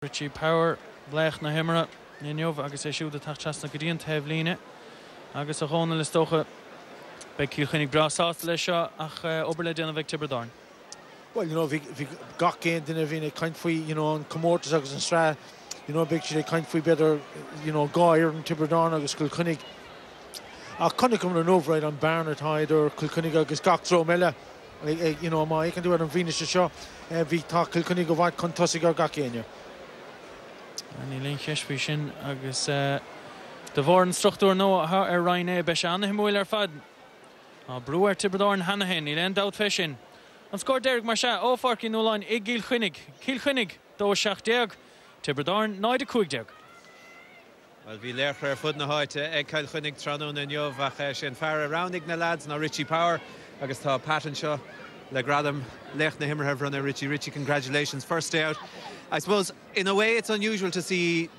Richie Power blech na himara Ninjov agus é siúd atá chasna go dtíon taobh líne agus a chóna le stocha be Kilkenny brasásta lei seo ach obair le déanana bheith Tipperary. Well, you know, vi gach géint in a bhína kind faoi, you know, an comórtas agus an strá, you know, big she kind faoi better, you know, gáir an Tipperary agus Kilkenny. A connig an override on Barnard Hyde or Kilkenny agus gach tro meile. You know, I can do it on Venus seo. Vi tá Kilkenny go bhaid contosig ar gach éine. Ní líon cheisbí sin agus de bhór an struchtúr nó ar Ryan be se anna himúil ar fad. Á brú ar Tipperary hanahin, ní len dat fé sin. An scór Derek mar se ófarcí Nowlan i Kilkenny dó 16, Tipperary 9-15. Well, bhí léir ar fud na háite ag Kilkenny tránún in Jobh ach sin fear rounding na lads na Richie Power agus tá Patton seo le gradam lech na himmer runner Richie, congratulations, first day out. I suppose in a way it's unusual to see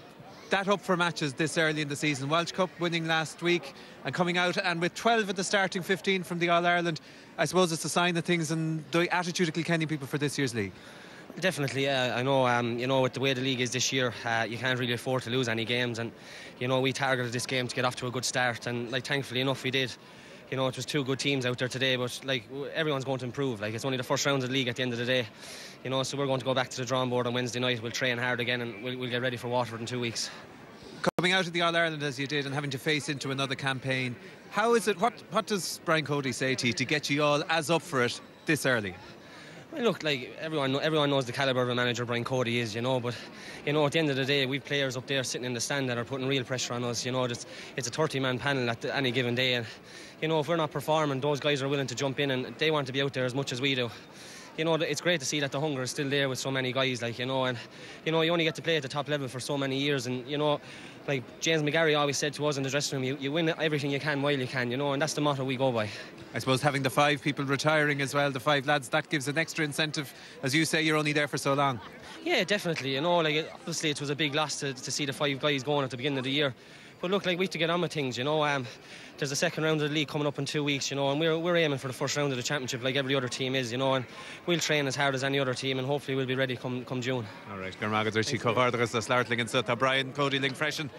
that up for matches this early in the season. Welsh Cup winning last week and coming out and with 12 at the starting 15 from the All-Ireland. I suppose it's a sign of things and the attitude of Kilkenny people for this year's league. Definitely, yeah. I know, you know, with the way the league is this year, you can't really afford to lose any games, and you know, we targeted this game to get off to a good start, and like thankfully enough we did. You know, it was two good teams out there today, but like everyone's going to improve. Like it's only the first round of the league at the end of the day, you know. So we're going to go back to the drawing board on Wednesday night. We'll train hard again, and we'll get ready for Waterford in 2 weeks. Coming out of the All-Ireland as you did and having to face into another campaign, how is it? What does Brian Cody say to you to get you all as up for it this early? Well, look, like everyone knows the calibre of a manager Brian Cody is, you know. But you know, at the end of the day, we've players up there sitting in the stand that are putting real pressure on us. You know, it's a 30-man panel at any given day, and you know, if we're not performing, those guys are willing to jump in and they want to be out there as much as we do. You know, it's great to see that the hunger is still there with so many guys, like, you know, and you know, you only get to play at the top level for so many years, and you know, like James McGarry always said to us in the dressing room, you win everything you can while you can, you know, and that's the motto we go by. I suppose having the 5 people retiring as well, the 5 lads, that gives an extra incentive. As you say, you're only there for so long. Yeah, definitely, you know, like obviously it was a big loss to see the 5 guys going at the beginning of the year. But look, like we have to get on with things, you know. There's a second round of the league coming up in 2 weeks, you know, and we're aiming for the first round of the championship like every other team is, you know, and we'll train as hard as any other team, and hopefully we'll be ready come June. All right, Garmagad Richie Cóhardachas a Slartling and Sutta Brian Cody Ling freshen.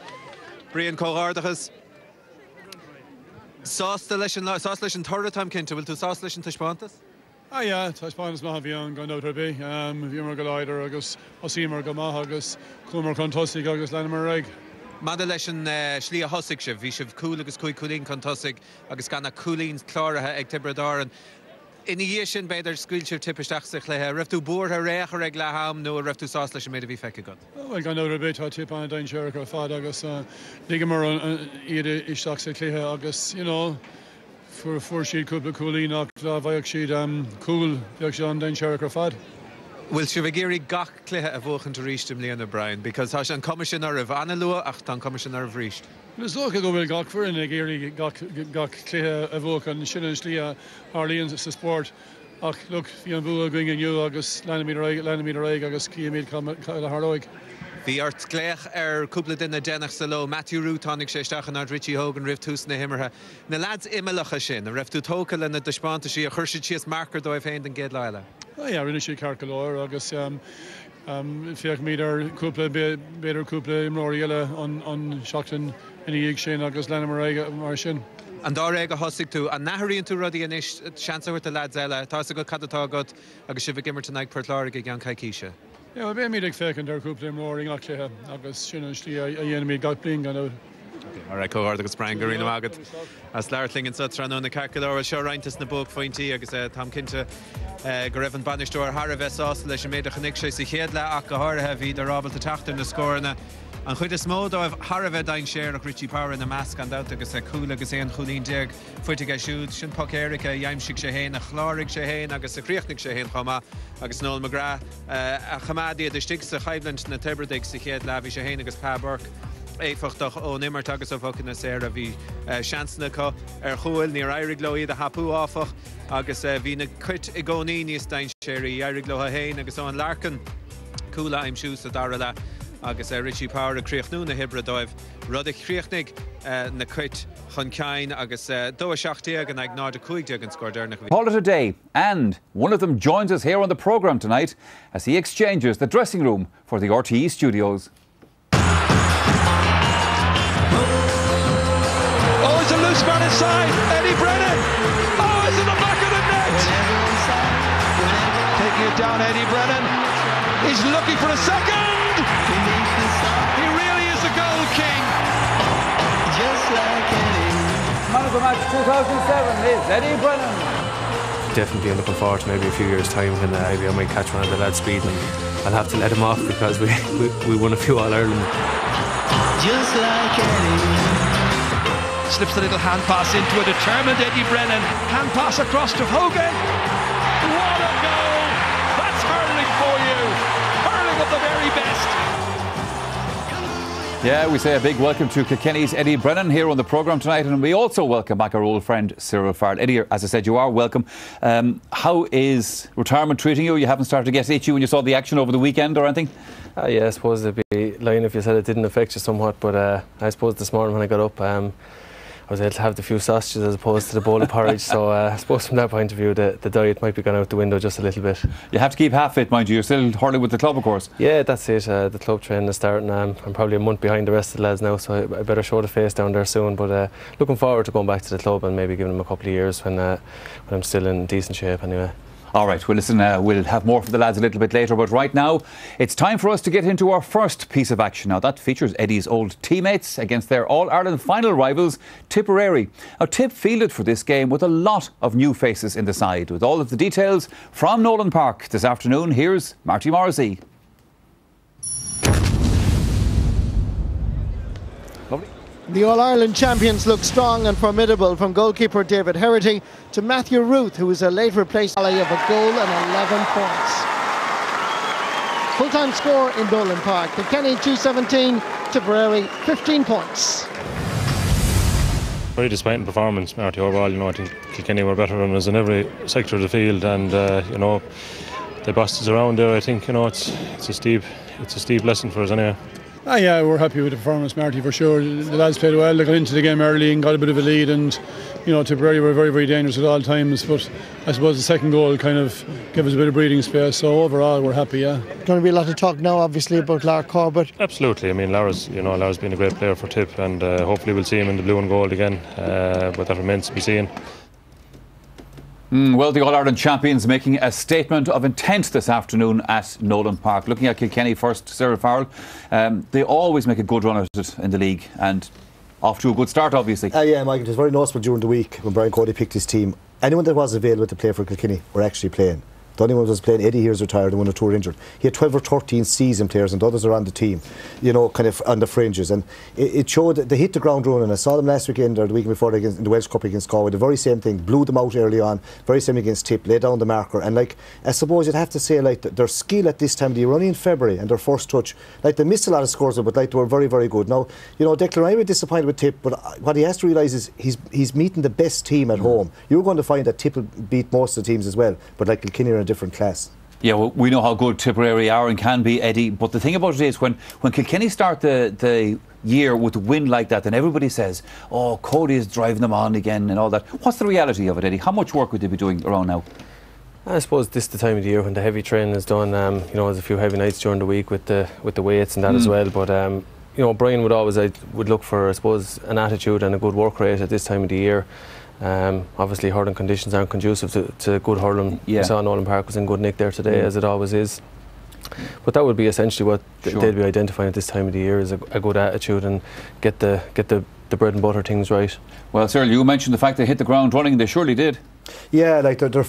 Brian Cóhardachas. Sásta leis an third time cinnte, will tú sásta leis an taispantas? Yeah, taispantas maha bhí an gan out be. Bhí mar go leidir agus osímar go maha agus cúmar contosig agus lenimar raig. Mada leis an slí a hosig sibh, bhí sibh cúil agus cúig cúlín contosig agus ganna cúlín chláirithe ag Tipperary. Ina dhé sin beidir scuil sibh tippisteach sa chluthe, raibh tú búrtha réachar ag letham nó raibh tú sásta leis an méid a bhí feice god? Well, gan out be tá tip an dain seirc ar fad agus ligamar iad isteach sa chluthe agus, you know, for siad cúpla cúlín ach bhaíoh siad cúil beag sé an dain seirc ar fad. Will sibh géirí gach cluthe a bhuachan to rístim líana Brian, because tá an commissioner of anna lua ach tá commissioner of ríist. Is lo go bhfuil gach furin ag géirí gach cluthe a bhuachan sin an slí Allianz sa sport. Ach look, bhí an bua going inniu agus lenimíad raig agus cíimiad le hardóig. Bhí ort gléach cúpla duine dénach sa lo, Matthew Root tháinig sé isteach an Richie Hogan ribh tús na himmartha. Na lads imimeacha sin, a raibh tú tócail in na deispánta sí a chuirsid síos marcar dóibh féin den géad leile. Yeah, rinne sé carcalóir agus fiach míad cúpla beidir cúpla imróí eile an seachtain ina dhéag sin agus lenimar raig mar sin. An dá réig a thosaigh tú, an nathaíonn tú rudaí inis seansairt a lads eile, tá a go cadatá god agus sibh gimmar ag Portláir ag an caiiciise. Yeah, bé míad ag feiceann ar cúpla imróí ach chluthe agus sin an slí a dhéanamid gach blin gan out. All right, Cóhard agus Brian Garino agad as Slartling and Sutran na Carcador seo reintas na bóg fointí agus tam cinnte go raibh an banistóir Harveh sásta leis an méid a chunig sé sa chéad le ach go háirithe bhí de rábal a taachtain na scóranna. An chuid is mó dóibh Harveh dain séir ach Richie Power in na measc an dat agus cúil agus an cholín déag fuitig a siúd sin Pocérica jaimsigh sé héin a chláirigh sé héin agus a chríochnig sé héin chomá agus Noel McGrath a chamádi a de stig sa chaiblant na Tiberdig sa chéad le bhí sé héin agus Pa Burke. Éfachtach ó nimmart agus ó focan na séir a bhí seansna có chuil ní airig lo iad a hapú áfach agus bhí na cuit i gcónaí níos dain séirí airig lo a héin agus ó an larcan cúla aimim siús a dara le agus Richie Power a críochnú na hibre dóibh rud a chríochnig na cuit chun cein agus dó seachtaí an ag nád a cuaig an scordernach. Call it a day, and one of them joins us here on the programme tonight as he exchanges the dressing room for the RTE studios. Oh, it's a loose man inside, Eddie Brennan. Oh, it's in the back of the net. Taking it down, Eddie Brennan. He's looking for a second. He really is the goal king. Just like Eddie. Man of the match 2007 is Eddie Brennan. Definitely looking forward to maybe a few years' time when maybe I might catch one of the lads' speed and I'll have to let him off because we won a few All-Ireland. Just like Eddie. Slips the little hand pass into a determined Eddie Brennan. Hand pass across to Hogan. What a goal! That's hurling for you. Hurling of the very best. Yeah, we say a big welcome to Kilkenny's Eddie Brennan here on the programme tonight, and we also welcome back our old friend Cyril Farrell. Eddie, as I said, you are welcome. How is retirement treating you? You haven't started to get itchy when you saw the action over the weekend or anything? Yeah, I suppose it'd be lying if you said it didn't affect you somewhat, but I suppose this morning when I got up, I was able to have the few sausages as opposed to the bowl of porridge, so I suppose from that point of view the diet might be gone out the window just a little bit. You have to keep half fit, mind you. You're still hurling with the club, of course. Yeah, that's it. The club training is starting. I'm probably a month behind the rest of the lads now, so I better show the face down there soon, but looking forward to going back to the club and maybe giving them a couple of years when I'm still in decent shape anyway. All right, well listen, we'll have more for the lads a little bit later, but right now it's time for us to get into our first piece of action. Now that features Eddie's old teammates against their All-Ireland final rivals, Tipperary. Now Tipp fielded for this game with a lot of new faces in the side. With all of the details from Nowlan Park this afternoon, here's Marty Morrissey. Lovely. The All-Ireland champions look strong and formidable, from goalkeeper David Herity to Matthew Ruth, who was a late replacement of a goal and 11 points. Full-time score in Nowlan Park. Kilkenny 217, Tipperary 15 points. Very disappointing performance, Marty, overall. I think Kilkenny were better than us in every sector of the field, and they bossed us around there. I think it's a steep lesson for us anyway. Yeah, we're happy with the performance, Marty, for sure. The lads played well. They got into the game early and got a bit of a lead, and Tipperary were very, very dangerous at all times, but I suppose the second goal kind of gave us a bit of breathing space, so overall we're happy, yeah. Going to be a lot of talk now, obviously, about Lara Corbett. Absolutely. I mean, Lara's been a great player for Tipp, and hopefully we'll see him in the blue and gold again, but that remains to be seen. Well, the All-Ireland champions making a statement of intent this afternoon at Nowlan Park. Looking at Kilkenny first, Cyril Farrell, they always make a good run at it in the league, and off to a good start, obviously. Yeah, Mike, it was very noticeable during the week when Brian Cody picked his team. Anyone that was available to play for Kilkenny were actually playing. The only one who was playing, Eddie here's retired and one or two were injured. He had 12 or 13 seasoned players and the others are on the team, kind of on the fringes. And it showed that they hit the ground running. I saw them last weekend or the weekend before in the Welsh Cup against Galway. The very same thing, blew them out early on, very same against Tipp, laid down the marker. And I suppose you'd have to say their skill at this time of the year, only in February, and their first touch, they missed a lot of scores, but they were very, very good. Now, Declan, I'm a bit disappointed with Tipp, but what he has to realise is he's meeting the best team at home. You're going to find that Tipp will beat most of the teams as well, but Kilkenny are in a different class. Yeah, well, we know how good Tipperary are and can be, Eddie, but the thing about it is when Kilkenny start the year with a win like that, then everybody says, oh, Cody is driving them on again and all that. What's the reality of it, Eddie? How much work would they be doing around now? I suppose this is the time of the year when the heavy training is done. There's a few heavy nights during the week with the weights and that as well, but Brian would look for, I suppose, an attitude and a good work rate at this time of the year. Obviously hurling conditions aren't conducive to good hurling. Yeah. We saw Nowlan Park was in good nick there today, as it always is. But that would be essentially what they'd be identifying at this time of the year, is a good attitude and get the bread and butter things right. Well, Cyril, you mentioned the fact they hit the ground running. They surely did. Yeah, their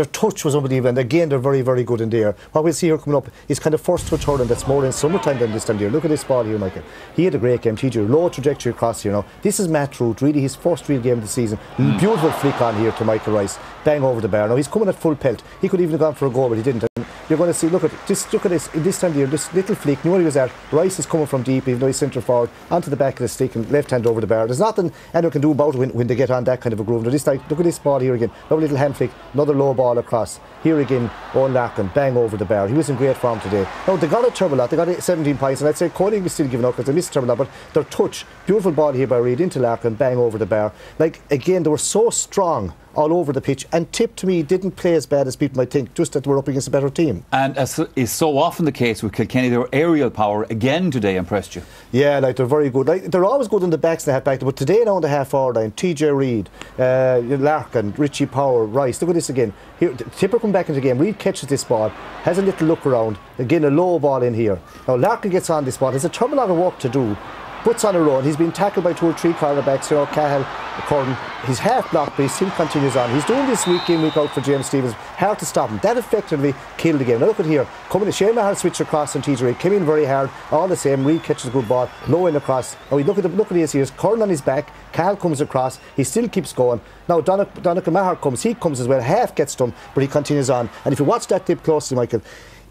touch was unbelievable, and again they're very, very good in there. What we'll see here coming up is kind of first touch hurling that's more in summertime than this time of year. Look at this ball here, Michael. He had a great game, TJ, low trajectory across here now. This is Matt Root, really his first real game of the season. Beautiful flick on here to Michael Rice, bang over the bar. Now he's coming at full pelt. He could even have gone for a goal, but he didn't. And you're going to see, look at this in this time of the year, this little flick, knew what he was at. Rice is coming from deep, even though he's centre forward, onto the back of the stick and left hand over the bar. There's nothing anyone can do about it when they get on that kind of a groove. Now look at this ball here again. Lovely little hand flick, another low ball across. Here again, Owen Larkin, bang over the bar. He was in great form today. Now, they got a terrible lot. They got 17 points, and I'd say Colling was still giving up because they missed a terrible lot, but their touch, beautiful ball here by Reid into Larkin, bang over the bar. Like, again, they were so strong all over the pitch, and Tipp, to me, didn't play as bad as people might think, just that they were up against a better team. And as is so often the case with Kilkenny, their aerial power again today impressed you. Yeah, like, they're very good. Like, they're always good in the backs and the half back, but today now on the half forward line, TJ Reid, Larkin, Richie Power, Rice. Look at this again. Here, Tipper come back into the game. Reid catches this ball, has a little look around, again a low ball in here. Now Larkin gets on this ball. There's a terrible lot of work to do. Puts on a run. He's been tackled by 2 or 3 cornerbacks, Cahill, Curran. He's half blocked, but he still continues on. He's doing this week in, week out for James Stevens. Hard to stop him. That effectively killed the game. Now look at here. Coming in, Shane Maher switched across and TJ Reid came in very hard. All the same, Reid catches a good ball, low in across. Now look at his here. Curran on his back. Cahill comes across. He still keeps going. Now Donnacha Maher comes. He comes as well. Half gets to him, but he continues on. And if you watch that tip closely, Michael,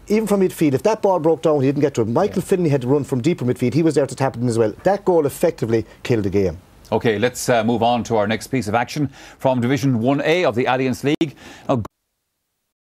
even from midfield, if that ball broke down, he didn't get to it. Michael Finley had to run from deeper midfield. He was there to tap it in as well. That goal effectively killed the game. OK, let's move on to our next piece of action from Division 1A of the Allianz League. Now,